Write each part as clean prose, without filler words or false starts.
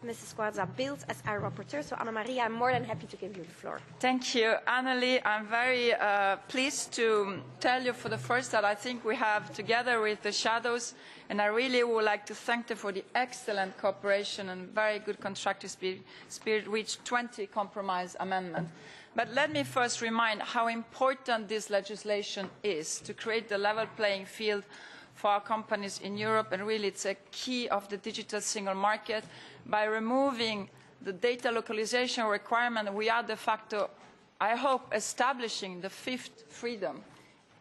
Mrs. Quadza-Bild as our rapporteur. So, Anna Maria, I'm more than happy to give you the floor. Thank you, Annelie. I'm very pleased to tell you for the first that I think we have together with the shadows, and I really would like to thank them for the excellent cooperation and very good constructive spirit, reached 20 compromise amendments. But let me first remind how important this legislation is to create the level playing field for our companies in Europe, and really it's a key of the digital single market. By removing the data localization requirement, we are de facto, I hope, establishing the fifth freedom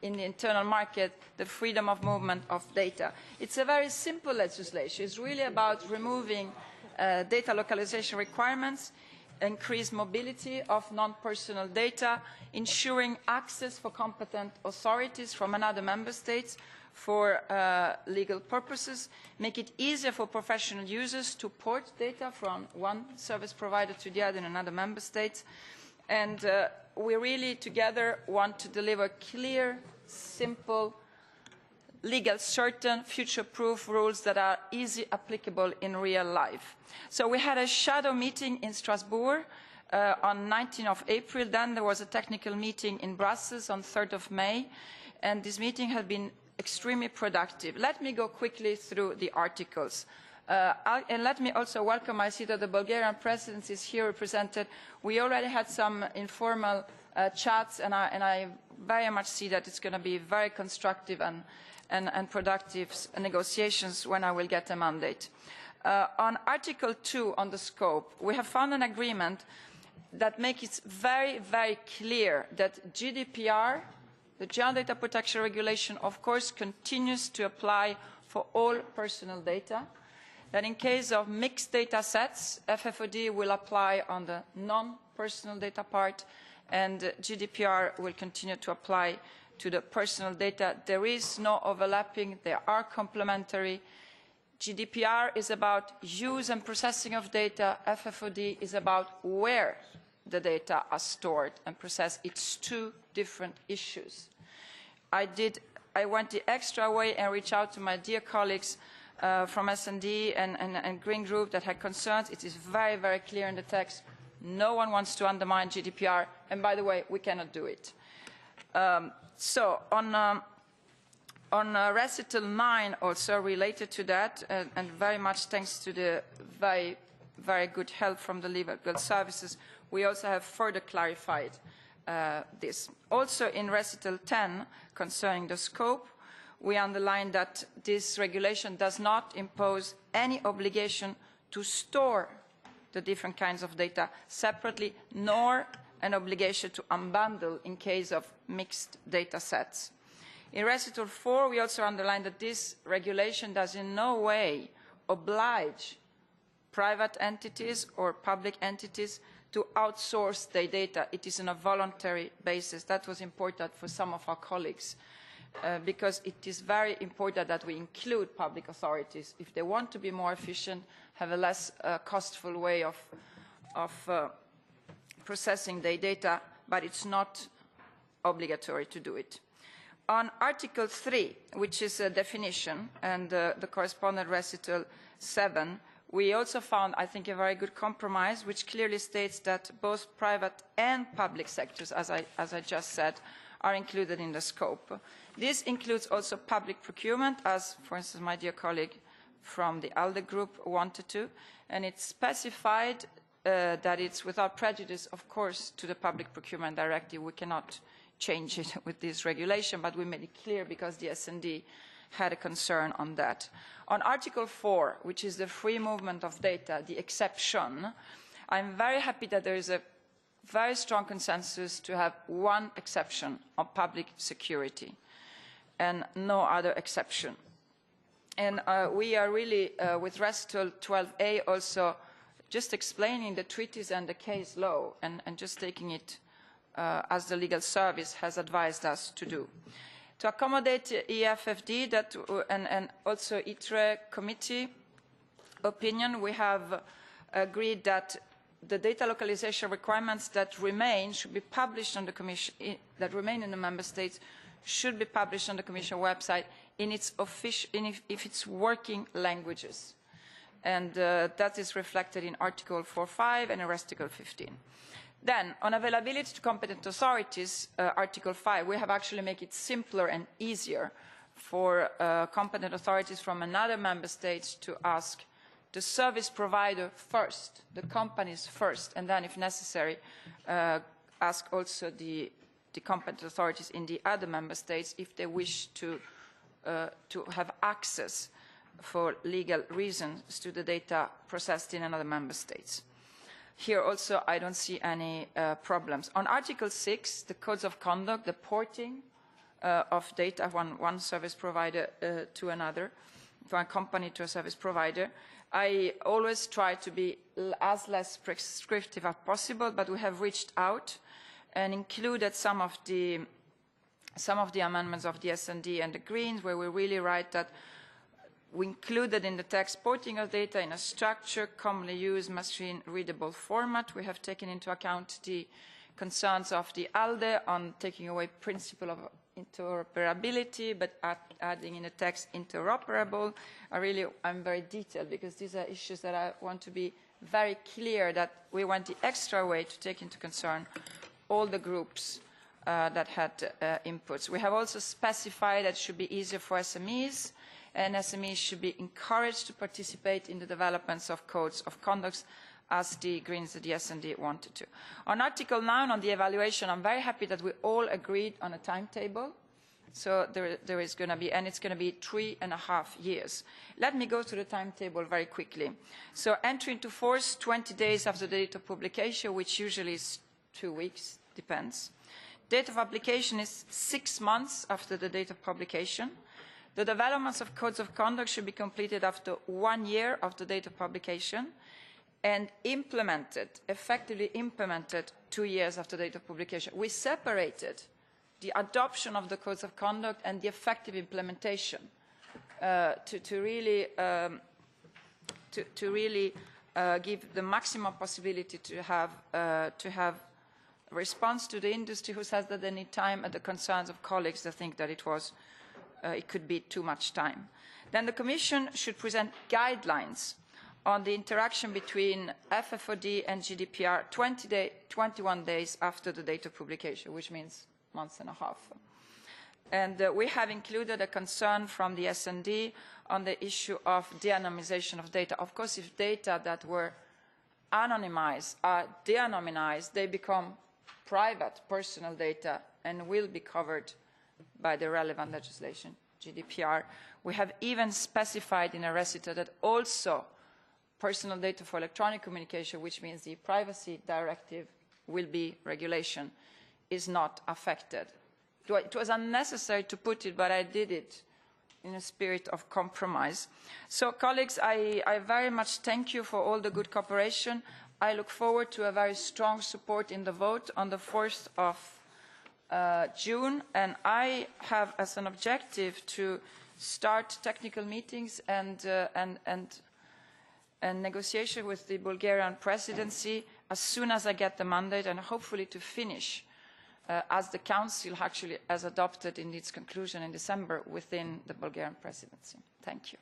in the internal market, the freedom of movement of data. It's a very simple legislation. It's really about removing data localization requirements, increase mobility of non-personal data, ensuring access for competent authorities from another member states for legal purposes, make it easier for professional users to port data from one service provider to the other in another member state. And we really together want to deliver clear, simple, legal, certain, future-proof rules that are easily applicable in real life. So we had a shadow meeting in Strasbourg on 19th of April. Then there was a technical meeting in Brussels on 3rd of May. And this meeting has been extremely productive. Let me go quickly through the articles. And let me also welcome, I see that the Bulgarian presidency is here represented. We already had some informal chats, and I very much see that it's going to be very constructive and productive negotiations when I will get a mandate. On Article 2, on the scope, we have found an agreement that makes it very, very clear that GDPR, the General Data Protection Regulation, of course, continues to apply for all personal data. That in case of mixed data sets, FFOD will apply on the non-personal data part, and GDPR will continue to apply to the personal data. There is no overlapping. They are complementary. GDPR is about use and processing of data. FFOD is about where the data are stored and processed. It's two different issues. I went the extra way and reached out to my dear colleagues from S&D and Green Group that had concerns. It is very, very clear in the text. No one wants to undermine GDPR, and by the way, we cannot do it. So on Recital 9, also related to that, and very much thanks to the very, very good help from the legal services, we also have further clarified this. Also in Recital 10, concerning the scope, we underline that this regulation does not impose any obligation to store the different kinds of data separately, nor an obligation to unbundle in case of mixed data sets. In Recital 4, we also underline that this regulation does in no way oblige private entities or public entities to outsource their data. It is on a voluntary basis. That was important for some of our colleagues, because it is very important that we include public authorities if they want to be more efficient, have a less costful way of processing their data, but it's not obligatory to do it. On Article 3, which is a definition, and the correspondent Recital 7, we also found, I think, a very good compromise, which clearly states that both private and public sectors, as I just said, are included in the scope. This includes also public procurement, as, for instance, my dear colleague from the ALDE group wanted to, and it's specified that it's without prejudice, of course, to the Public Procurement Directive. We cannot change it with this regulation, but we made it clear because the S&D had a concern on that. On Article 4, which is the free movement of data, the exception, I'm very happy that there is a very strong consensus to have one exception on public security and no other exception. And we are really, with Recital 12A, also just explaining the treaties and the case law and just taking it as the legal service has advised us to do. To accommodate EFFD that, and also ITRE committee opinion, we have agreed that the data localization requirements that remain should be published on the Commission, that remain in the Member States, should be published on the Commission website in its working languages. And that is reflected in Article 4.5 and Article 15. Then, on availability to competent authorities, Article 5, we have actually made it simpler and easier for competent authorities from another member state to ask the service provider first, the companies first, and then, if necessary, ask also the competent authorities in the other member states if they wish to have access for legal reasons to the data processed in another member states. Here also I don't see any problems. On Article 6, the codes of conduct, the porting of data one service provider to another, from a company to a service provider, I always try to be as less prescriptive as possible, but we have reached out and included some of the amendments of the S&D and the Greens, where we really write that we included in the text porting of data in a structured, commonly used, machine-readable format. We have taken into account the concerns of the ALDE on taking away principle of interoperability, but adding in the text interoperable. I'm very detailed because these are issues that I want to be very clear that we went the extra way to take into concern all the groups that had inputs. We have also specified that it should be easier for SMEs, and SMEs should be encouraged to participate in the developments of codes of conduct, as the Greens and the S&D wanted to. On Article 9, on the evaluation, I'm very happy that we all agreed on a timetable. So there is going to be, and it's going to be 3.5 years. Let me go through the timetable very quickly. So entry into force 20 days after the date of publication, which usually is 2 weeks, depends. Date of application is 6 months after the date of publication. The developments of codes of conduct should be completed after 1 year of the date of publication, and effectively implemented 2 years after the date of publication. We separated the adoption of the codes of conduct and the effective implementation to really give the maximum possibility to have response to the industry who says that they need time, and the concerns of colleagues that think that it could be too much time. Then the Commission should present guidelines on the interaction between FFOD and GDPR 21 days after the date of publication, which means months and a half. And we have included a concern from the S&D on the issue of de-anonymization of data. Of course, if data that were anonymized are de-anonymized, they become private personal data and will be covered by the relevant legislation, GDPR. We have even specified in a recital that also personal data for electronic communication, which means the privacy directive will be regulation, is not affected. It was unnecessary to put it, but I did it in a spirit of compromise. So, colleagues, I very much thank you for all the good cooperation. I look forward to a very strong support in the vote on the 4th of June, and I have as an objective to start technical meetings and negotiation with the Bulgarian presidency as soon as I get the mandate, and hopefully to finish as the Council actually has adopted in its conclusion in December within the Bulgarian presidency. Thank you.